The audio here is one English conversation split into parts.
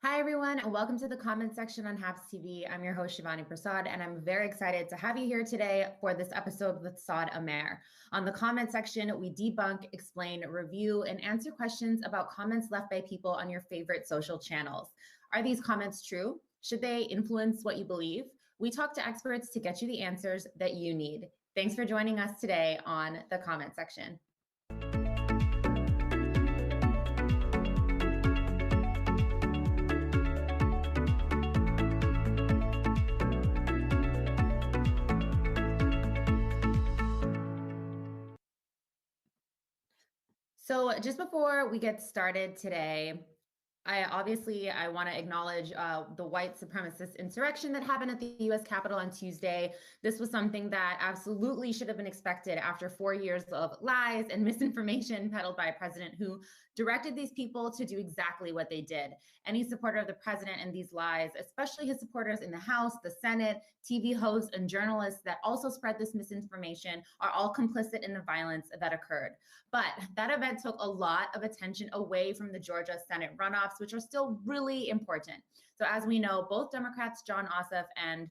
Hi, everyone, and welcome to the comment section on Haps TV. I'm your host, Shivani Prasad, and I'm very excited to have you here today for this episode with Saad Amer. On the comment section, we debunk, explain, review, and answer questions about comments left by people on your favorite social channels. Are these comments true? Should they influence what you believe? We talk to experts to get you the answers that you need. Thanks for joining us today on the comment section. So just before we get started today, I want to acknowledge the white supremacist insurrection that happened at the U.S. Capitol on Tuesday. This was something that absolutely should have been expected after 4 years of lies and misinformation peddled by a president who directed these people to do exactly what they did. Any supporter of the president and these lies, especially his supporters in the House, the Senate, TV hosts, and journalists that also spread this misinformation, are all complicit in the violence that occurred. But that event took a lot of attention away from the Georgia Senate runoffs, which are still really important. So as we know, both Democrats, Jon Ossoff and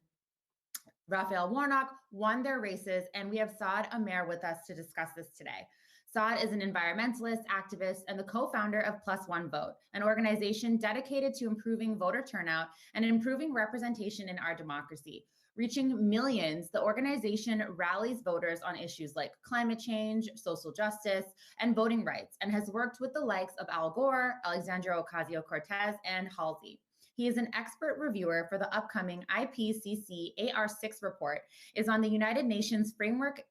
Raphael Warnock, won their races, and we have Saad Amer with us to discuss this today. Saad is an environmentalist, activist, and the co-founder of Plus One Vote, an organization dedicated to improving voter turnout and improving representation in our democracy. Reaching millions, the organization rallies voters on issues like climate change, social justice, and voting rights, and has worked with the likes of Al Gore, Alexandria Ocasio-Cortez, and Halsey. He is an expert reviewer for the upcoming IPCC AR6 report, is on the United Nations Framework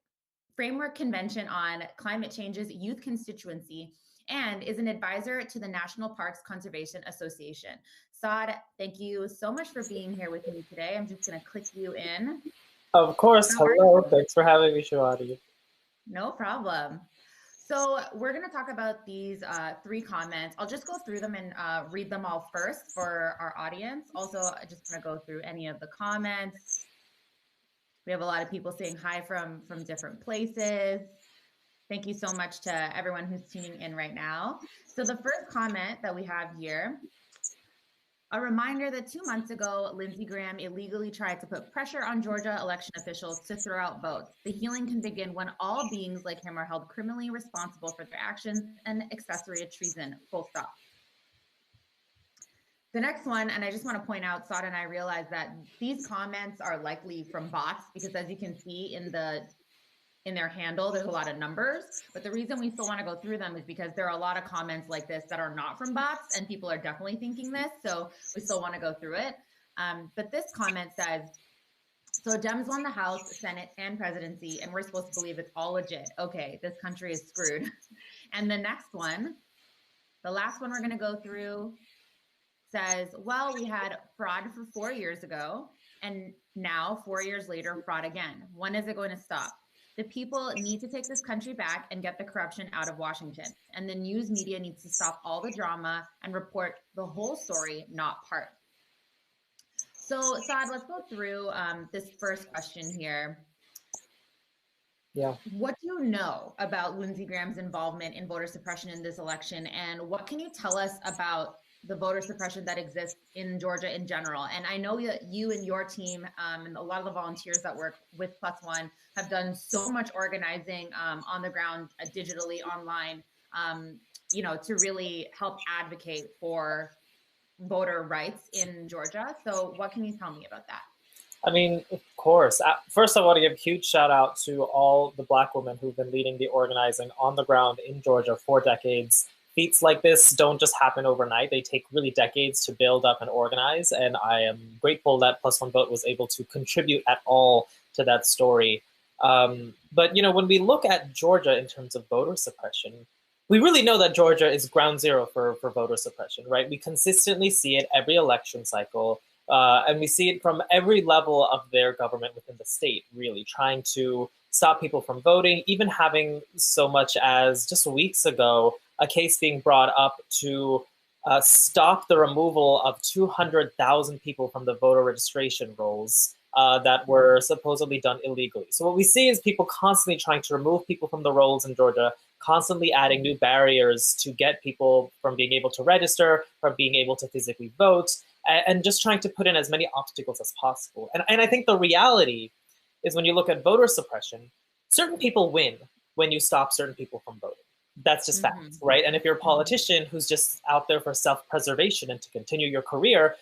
Convention on Climate Change's Youth Constituency, and is an advisor to the National Parks Conservation Association. Saad, thank you so much for being here with me today. I'm just going to click you in. Of course. Hello. Thanks for having me, Shivani. No problem. So we're going to talk about these 3 comments. I'll just go through them and read them all first for our audience. Also, I just want to go through any of the comments. We have a lot of people saying hi from different places. Thank you so much to everyone who's tuning in right now. So the first comment that we have here, a reminder that 2 months ago, Lindsey Graham illegally tried to put pressure on Georgia election officials to throw out votes. The healing can begin when all beings like him are held criminally responsible for their actions and accessory to treason, full stop. The next one, and I just want to point out, Saad and I realized that these comments are likely from bots because, as you can see in their handle, there's a lot of numbers. But the reason we still want to go through them is because there are a lot of comments like this that are not from bots, and people are definitely thinking this. So we still want to go through it. But this comment says, so Dems won the House, Senate, and presidency, and we're supposed to believe it's all legit. Okay, this country is screwed. And the next one, the last one we're going to go through, says, well, we had fraud for 4 years ago, and now 4 years later, fraud again. When is it going to stop? The people need to take this country back and get the corruption out of Washington. And the news media needs to stop all the drama and report the whole story, not part. So, Saad, let's go through this first question here. Yeah. What do you know about Lindsey Graham's involvement in voter suppression in this election? And what can you tell us about the voter suppression that exists in Georgia in general? And I know that you and your team and a lot of the volunteers that work with Plus One have done so much organizing on the ground, digitally, online, to really help advocate for voter rights in Georgia. So what can you tell me about that? I mean, of course. First, I want to give a huge shout out to all the Black women who've been leading the organizing on the ground in Georgia for decades. Feats like this don't just happen overnight. They take really decades to build up and organize. And I am grateful that Plus One Vote was able to contribute at all to that story. But, when we look at Georgia in terms of voter suppression, we really know that Georgia is ground zero for voter suppression, right? We consistently see it every election cycle. And we see it from every level of their government within the state, really, trying to stop people from voting, even having so much as just weeks ago, a case being brought up to stop the removal of 200,000 people from the voter registration rolls that were supposedly done illegally. So what we see is people constantly trying to remove people from the rolls in Georgia, constantly adding new barriers to get people from being able to register, from being able to physically vote, and just trying to put in as many obstacles as possible. And I think the reality is when you look at voter suppression, certain people win when you stop certain people from voting. That's just facts, right? And if you're a politician who's just out there for self-preservation and to continue your career,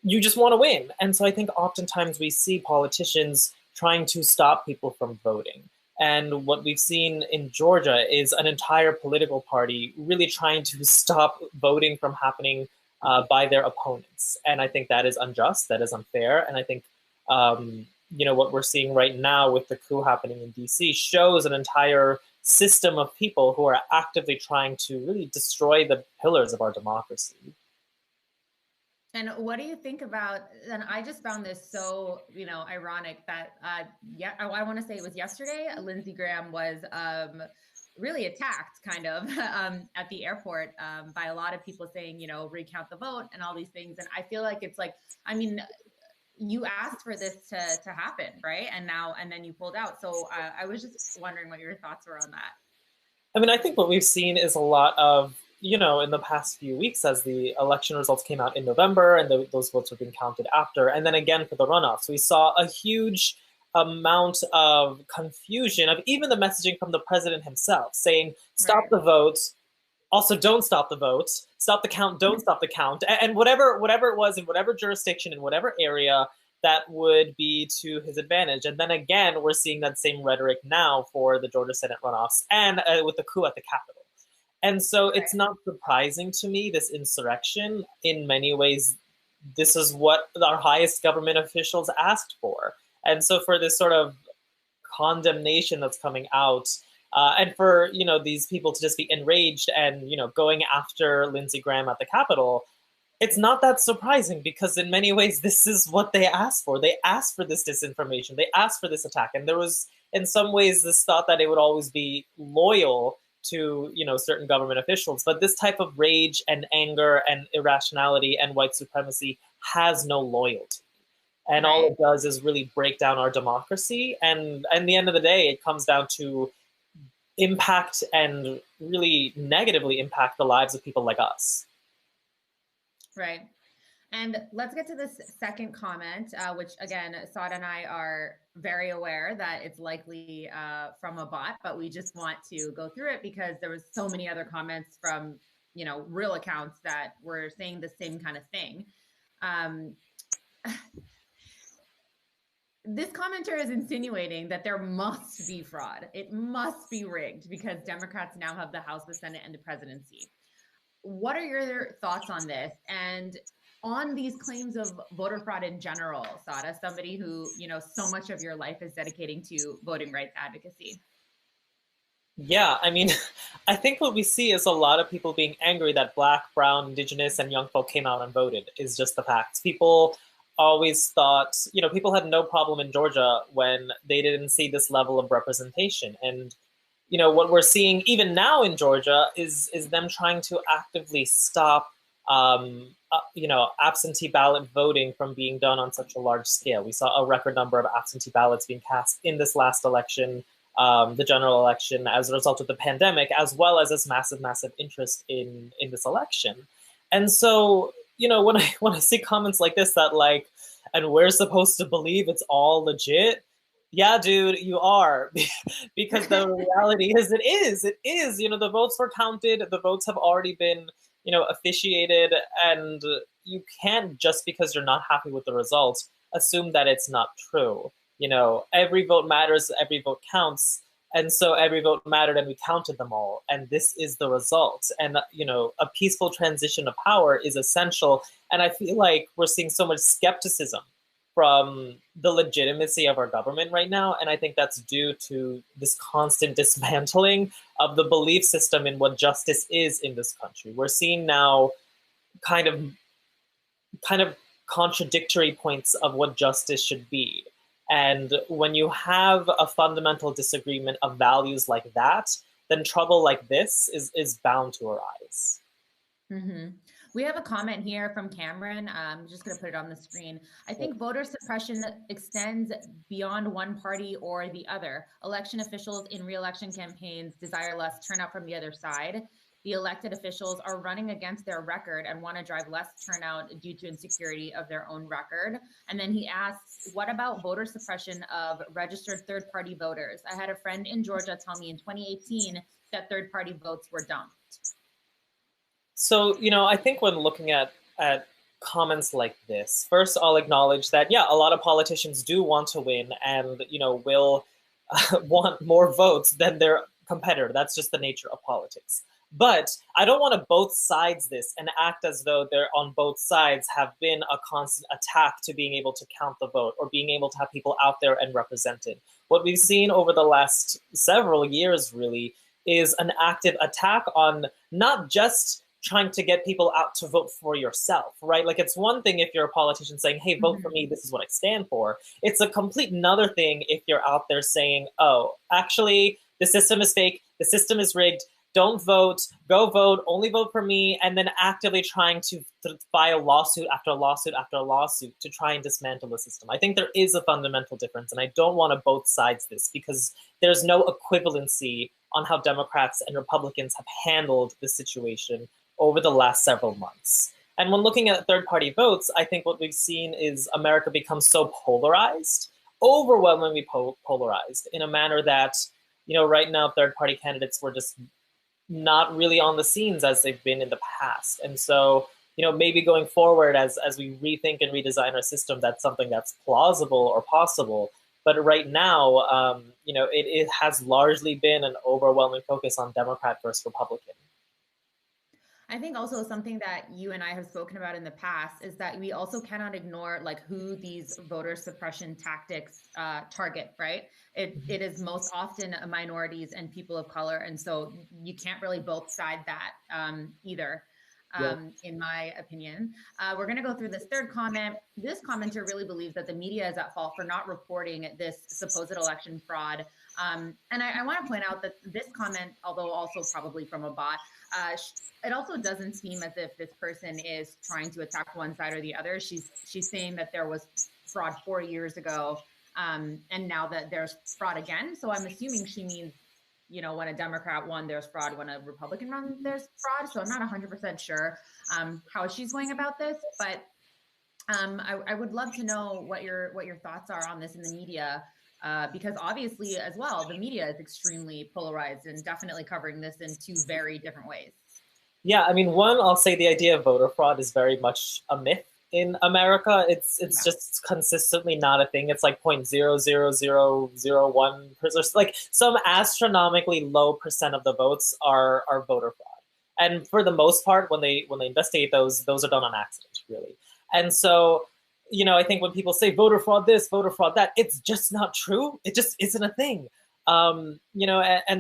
you just want to win. And so I think oftentimes we see politicians trying to stop people from voting. And what we've seen in Georgia is an entire political party really trying to stop voting from happening by their opponents. And I think that is unjust, that is unfair. And I think, what we're seeing right now with the coup happening in DC shows an entire system of people who are actively trying to really destroy the pillars of our democracy. And what do you think about, and I just found this so, ironic that, I want to say it was yesterday, Lindsey Graham was really attacked kind of at the airport by a lot of people saying, recount the vote and all these things. And I feel like it's like, you asked for this to happen, right? And then you pulled out. So I was just wondering what your thoughts were on that. I think what we've seen is a lot of, in the past few weeks as the election results came out in November and those votes were being counted after. And then again for the runoffs, we saw a huge amount of confusion of even the messaging from the president himself saying, stop the vote, also don't stop the vote, stop the count, don't stop the count. And whatever it was in whatever jurisdiction, in whatever area, that would be to his advantage. And then again, we're seeing that same rhetoric now for the Georgia Senate runoffs and with the coup at the Capitol. And so it's not surprising to me, this insurrection. In many ways, this is what our highest government officials asked for. And so for this sort of condemnation that's coming out, and for these people to just be enraged and going after Lindsey Graham at the Capitol, it's not that surprising because in many ways this is what they asked for. They asked for this disinformation. They asked for this attack, and there was in some ways this thought that they would always be loyal to certain government officials. But this type of rage and anger and irrationality and white supremacy has no loyalty. And all it does is really break down our democracy. And at the end of the day, it comes down to impact and really negatively impact the lives of people like us. Right. And let's get to this second comment, which again, Sada and I are very aware that it's likely from a bot, but we just want to go through it because there was so many other comments from, real accounts that were saying the same kind of thing. This commenter is insinuating that there must be fraud. It must be rigged because Democrats now have the House, the Senate, and the presidency. What are your thoughts on this? And on these claims of voter fraud in general, Sada, somebody who, so much of your life is dedicating to voting rights advocacy? Yeah, I think what we see is a lot of people being angry that Black, Brown, Indigenous, and young folk came out and voted is just the facts. People always thought, people had no problem in Georgia when they didn't see this level of representation. And, what we're seeing even now in Georgia is them trying to actively stop absentee ballot voting from being done on such a large scale. We saw a record number of absentee ballots being cast in this last election, the general election, as a result of the pandemic, as well as this massive, massive interest in this election. And so, when I see comments like this that and we're supposed to believe it's all legit, yeah, dude, you are. Because the reality is, it is. The votes were counted, the votes have already been officiated, and you can't, just because you're not happy with the results, assume that it's not true. Every vote matters, every vote counts, and so every vote mattered and we counted them all, and this is the result. And a peaceful transition of power is essential, and I feel like we're seeing so much skepticism from the legitimacy of our government right now, and I think that's due to this constant dismantling of the belief system in what justice is in this country. We're seeing now kind of contradictory points of what justice should be. And when you have a fundamental disagreement of values like that, then trouble like this is bound to arise. Mm-hmm. We have a comment here from Cameron. I'm just going to put it on the screen. I think voter suppression extends beyond one party or the other. Election officials in re-election campaigns desire less turnout from the other side. The elected officials are running against their record and want to drive less turnout due to insecurity of their own record. And then he asks, what about voter suppression of registered third-party voters? I had a friend in Georgia tell me in 2018 that third-party votes were dumped. So, I think when looking at comments like this, first I'll acknowledge that, yeah, a lot of politicians do want to win and, will want more votes than their competitor. That's just the nature of politics. But I don't want to both sides this and act as though they're on both sides have been a constant attack to being able to count the vote or being able to have people out there and represented. What we've seen over the last several years really is an active attack on not just trying to get people out to vote for yourself, right? Like it's one thing if you're a politician saying, hey, vote for me, this is what I stand for. It's a complete another thing if you're out there saying, oh, actually, the system is fake, the system is rigged, don't vote, go vote, only vote for me, and then actively trying to file lawsuit after lawsuit after lawsuit to try and dismantle the system. I think there is a fundamental difference, and I don't want to both sides this because there's no equivalency on how Democrats and Republicans have handled the situation over the last several months. And when looking at third-party votes, I think what we've seen is America become so polarized, overwhelmingly polarized, in a manner that, right now third-party candidates were just not really on the scenes as they've been in the past. And so, maybe going forward as we rethink and redesign our system, that's something that's plausible or possible. But right now, it has largely been an overwhelming focus on Democrat versus Republican. I think also something that you and I have spoken about in the past is that we also cannot ignore like who these voter suppression tactics target, right? It is most often minorities and people of color. And so you can't really both side that either. In my opinion. We're going to go through this third comment. This commenter really believes that the media is at fault for not reporting this supposed election fraud. And I want to point out that this comment, although also probably from a bot, it also doesn't seem as if this person is trying to attack one side or the other. She's saying that there was fraud 4 years ago, and now that there's fraud again. So I'm assuming she means, when a Democrat won, there's fraud. When a Republican won, there's fraud. So I'm not 100% sure how she's going about this, but I would love to know what your thoughts are on this in the media, because obviously as well, the media is extremely polarized and definitely covering this in two very different ways. Yeah, I mean, one, I'll say the idea of voter fraud is very much a myth in America. It's just consistently not a thing. It's like 0.00001%, like some astronomically low percent of the votes are voter fraud. And for the most part, when they investigate those are done on accident, really. And so, I think when people say voter fraud this, voter fraud that, it's just not true. It just isn't a thing. And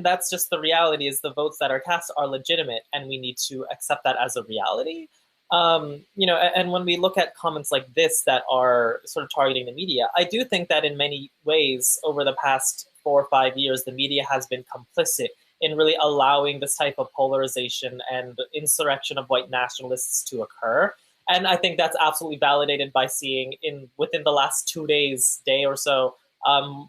that's just the reality is the votes that are cast are legitimate and we need to accept that as a reality. And when we look at comments like this that are sort of targeting the media, I do think that in many ways over the past 4 or 5 years, the media has been complicit in really allowing this type of polarization and insurrection of white nationalists to occur. And I think that's absolutely validated by seeing within the last 2 days, day or so,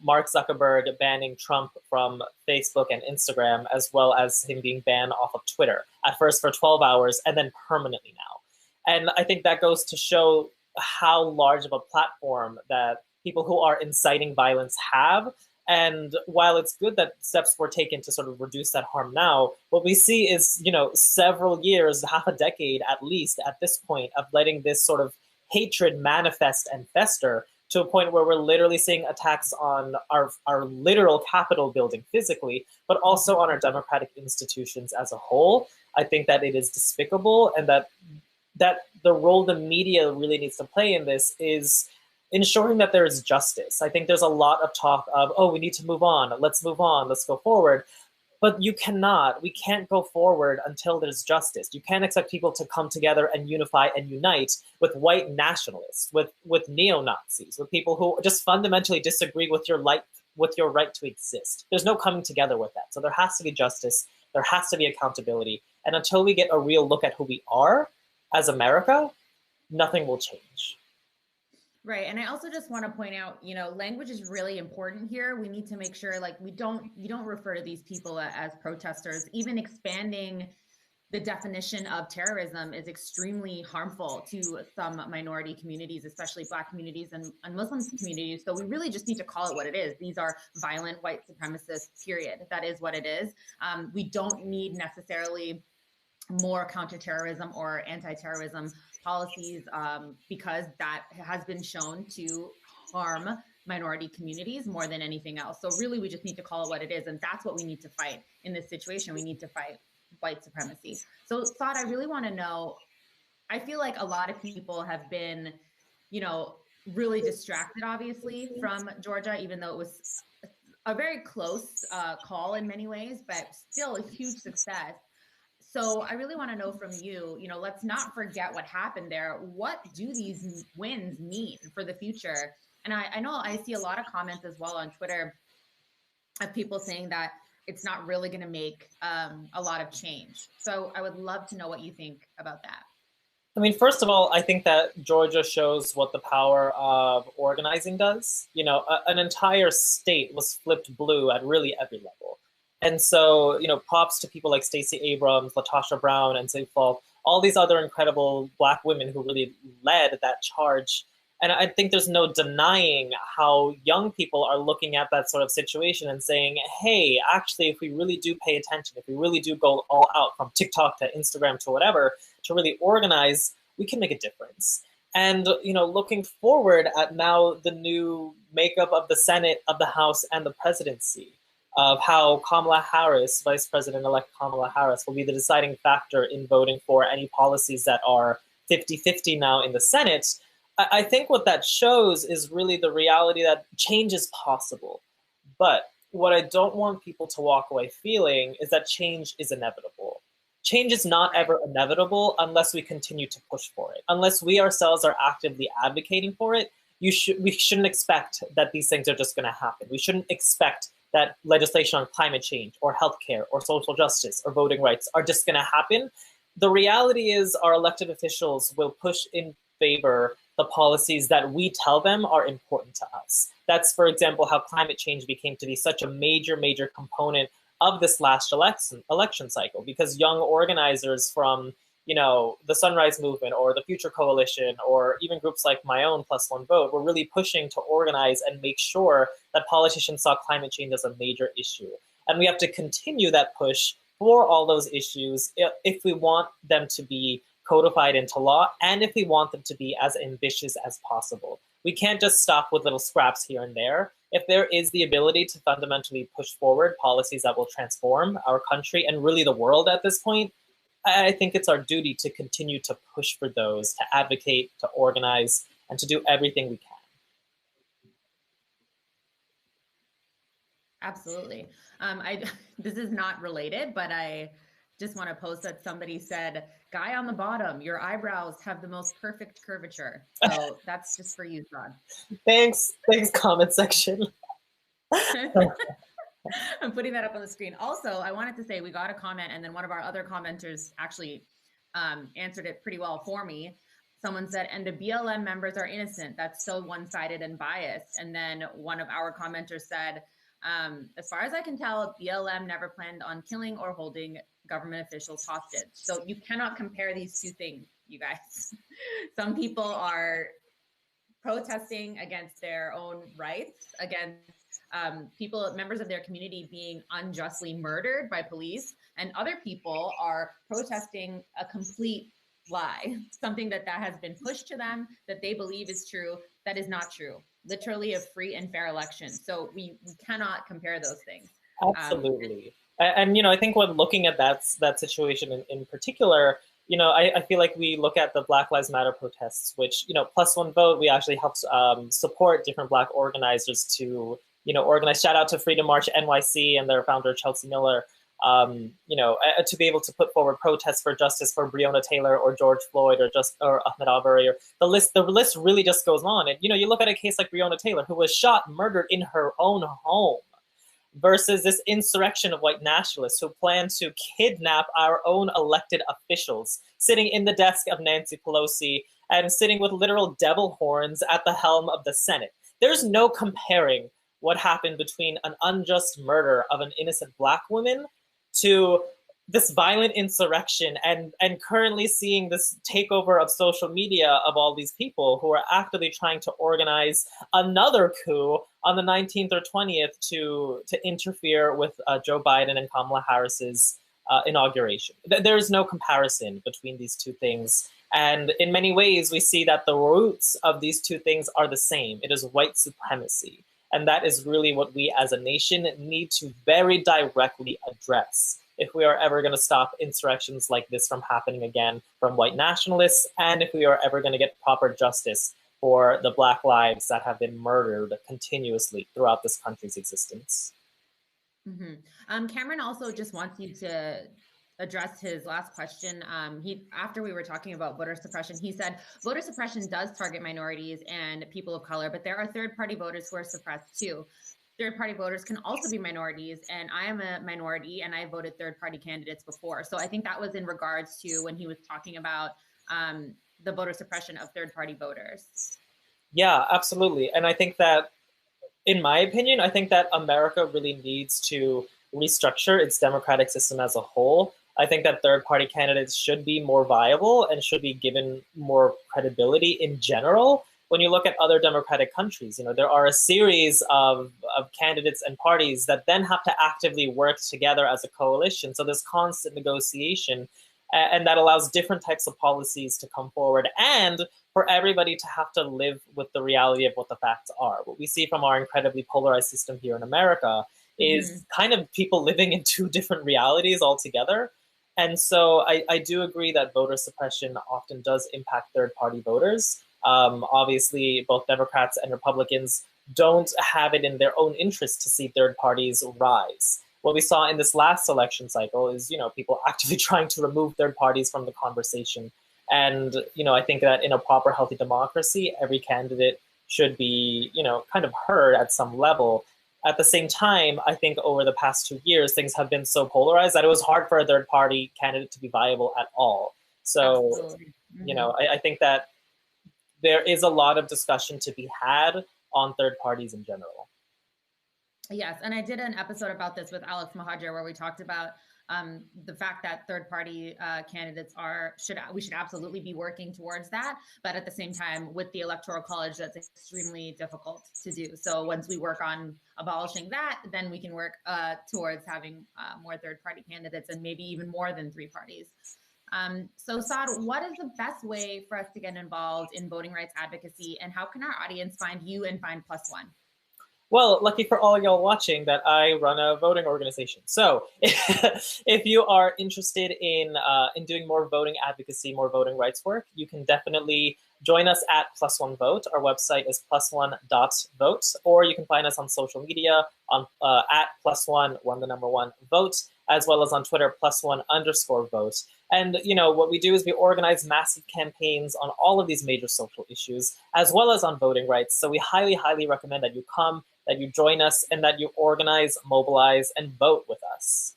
Mark Zuckerberg banning Trump from Facebook and Instagram, as well as him being banned off of Twitter, at first for 12 hours and then permanently now. And I think that goes to show how large of a platform that people who are inciting violence have. And while it's good that steps were taken to sort of reduce that harm now, what we see is, several years, half a decade at least at this point, of letting this sort of hatred manifest and fester to a point where we're literally seeing attacks on our literal Capitol building physically, but also on our democratic institutions as a whole. I think that it is despicable, and that the role the media really needs to play in this is ensuring that there is justice. I think there's a lot of talk of, oh, we need to move on, let's go forward. But we can't go forward until there's justice. You can't expect people to come together and unify and unite with white nationalists, with neo-Nazis, with people who just fundamentally disagree with your right to exist. There's no coming together with that. So there has to be justice, there has to be accountability. And until we get a real look at who we are, as America, nothing will change. Right. And I also just want to point out, language is really important here. We need to make sure like you don't refer to these people as protesters. Even expanding the definition of terrorism is extremely harmful to some minority communities, especially Black communities and Muslim communities. So we really just need to call it what it is. These are violent white supremacists, period. That is what it is. We don't need necessarily more counterterrorism or anti-terrorism policies because that has been shown to harm minority communities more than anything else. So really, we just need to call it what it is. And that's what we need to fight in this situation. We need to fight white supremacy. So Saad, I really want to know, I feel like a lot of people have been, really distracted, obviously, from Georgia, even though it was a very close call in many ways, but still a huge success. So I really want to know from you, let's not forget what happened there. What do these wins mean for the future? And I know I see a lot of comments as well on Twitter of people saying that it's not really going to make a lot of change. So I would love to know what you think about that. I mean, first of all, I think that Georgia shows what the power of organizing does. An entire state was flipped blue at really every level. And so, props to people like Stacey Abrams, LaTosha Brown, and St. Falk, all these other incredible Black women who really led that charge. And I think there's no denying how young people are looking at that sort of situation and saying, hey, actually, if we really do pay attention, if we really do go all out from TikTok to Instagram to whatever, to really organize, we can make a difference. And, looking forward at now the new makeup of the Senate, of the House, and the presidency, of how Kamala Harris, Vice President-elect Kamala Harris, will be the deciding factor in voting for any policies that are 50-50 now in the Senate, I think what that shows is really the reality that change is possible. But what I don't want people to walk away feeling is that change is inevitable. Change is not ever inevitable unless we continue to push for it. Unless we ourselves are actively advocating for it, we shouldn't expect that these things are just going to happen. We shouldn't expect that legislation on climate change or healthcare or social justice or voting rights are just going to happen. The reality is our elected officials will push in favor the policies that we tell them are important to us. That's, for example, how climate change became to be such a major, major component of this last election cycle, because young organizers from the Sunrise Movement or the Future Coalition or even groups like my own Plus One Vote were really pushing to organize and make sure that politicians saw climate change as a major issue. And we have to continue that push for all those issues if we want them to be codified into law and if we want them to be as ambitious as possible. We can't just stop with little scraps here and there. If there is the ability to fundamentally push forward policies that will transform our country and really the world at this point, I think it's our duty to continue to push for those, to advocate, to organize, and to do everything we can. Absolutely. This is not related, but I just want to post that somebody said, guy on the bottom, your eyebrows have the most perfect curvature. So that's just for you, Rod. Thanks, comment section. I'm putting that up on the screen. Also, I wanted to say we got a comment, and then one of our other commenters actually answered it pretty well for me. Someone said, and the BLM members are innocent. That's so one-sided and biased. And then one of our commenters said, as far as I can tell, BLM never planned on killing or holding government officials hostage. So you cannot compare these two things, you guys. Some people are protesting against their own rights, against members of their community being unjustly murdered by police, and other people are protesting a complete lie, something that has been pushed to them that they believe is true, that is not true. Literally a free and fair election. So we cannot compare those things. Absolutely. And I think when looking at that situation in particular, I feel like we look at the Black Lives Matter protests, which, Plus One Vote, we actually helped support different Black organizers to, organize. Shout out to Freedom March NYC and their founder, Chelsea Miller, to be able to put forward protests for justice for Breonna Taylor or George Floyd or Ahmaud Arbery. Or the list really just goes on. And, you look at a case like Breonna Taylor, who was shot, murdered in her own home. versus this insurrection of white nationalists who plan to kidnap our own elected officials, sitting in the desk of Nancy Pelosi and sitting with literal devil horns at the helm of the Senate. There's no comparing what happened between an unjust murder of an innocent Black woman to this violent insurrection and currently seeing this takeover of social media of all these people who are actively trying to organize another coup on the 19th or 20th to interfere with Joe Biden and Kamala Harris's inauguration. There is no comparison between these two things. And in many ways, we see that the roots of these two things are the same. It is white supremacy. And that is really what we as a nation need to very directly address if we are ever going to stop insurrections like this from happening again from white nationalists, and if we are ever going to get proper justice for the Black lives that have been murdered continuously throughout this country's existence. Cameron also just wants you to address his last question. After we were talking about voter suppression, he said voter suppression does target minorities and people of color, but there are third-party voters who are suppressed too. Third-party voters can also be minorities, and I am a minority, and I voted third-party candidates before. So I think that was in regards to when he was talking about the voter suppression of third-party voters. Yeah, absolutely. And I think that, in my opinion, I think that America really needs to restructure its democratic system as a whole. I think that third-party candidates should be more viable and should be given more credibility in general. When you look at other democratic countries, there are a series of candidates and parties that then have to actively work together as a coalition. So there's constant negotiation, and that allows different types of policies to come forward and for everybody to have to live with the reality of what the facts are. What we see from our incredibly polarized system here in America is kind of people living in two different realities altogether. And so I do agree that voter suppression often does impact third-party voters. Obviously, both Democrats and Republicans don't have it in their own interest to see third parties rise. What we saw in this last election cycle is, people actively trying to remove third parties from the conversation. And, I think that in a proper, healthy democracy, every candidate should be, kind of heard at some level. At the same time, I think over the past 2 years, things have been so polarized that it was hard for a third party candidate to be viable at all. So, I think that there is a lot of discussion to be had on third parties in general. Yes, and I did an episode about this with Alex Mahajer where we talked about the fact that third-party candidates we should absolutely be working towards that, but at the same time, with the Electoral College, that's extremely difficult to do. So once we work on abolishing that, then we can work towards having more third-party candidates and maybe even more than 3 parties. So Saad, what is the best way for us to get involved in voting rights advocacy, and how can our audience find you and find Plus One? Well, lucky for all y'all watching that I run a voting organization. So if you are interested in doing more voting advocacy, more voting rights work, you can definitely join us at Plus One Vote. Our website is plusone.vote, or you can find us on social media on at +1 vote, as well as on Twitter, +1_vote. And, what we do is we organize massive campaigns on all of these major social issues, as well as on voting rights. So we highly, highly recommend that you come, that you join us, and that you organize, mobilize, and vote with us.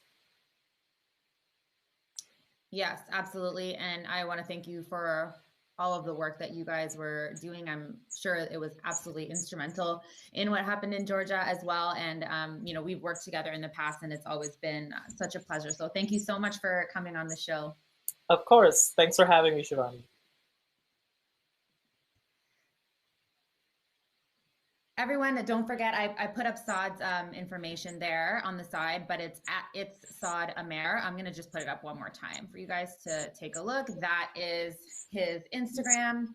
Yes, absolutely. And I want to thank you for all of the work that you guys were doing. I'm sure it was absolutely instrumental in what happened in Georgia as well. And, we've worked together in the past, and it's always been such a pleasure. So thank you so much for coming on the show. Of course. Thanks for having me, Shivani. Everyone, don't forget, I put up Saad's information there on the side, but it's Saad Amer. I'm going to just put it up one more time for you guys to take a look. That is his Instagram.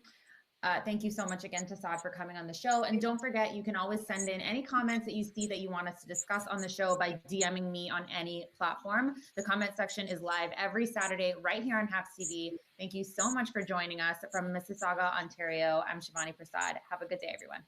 Thank you so much again to Saad for coming on the show. And don't forget, you can always send in any comments that you see that you want us to discuss on the show by DMing me on any platform. The comment section is live every Saturday right here on HAPS TV. Thank you so much for joining us from Mississauga, Ontario. I'm Shivani Prasad. Have a good day, everyone.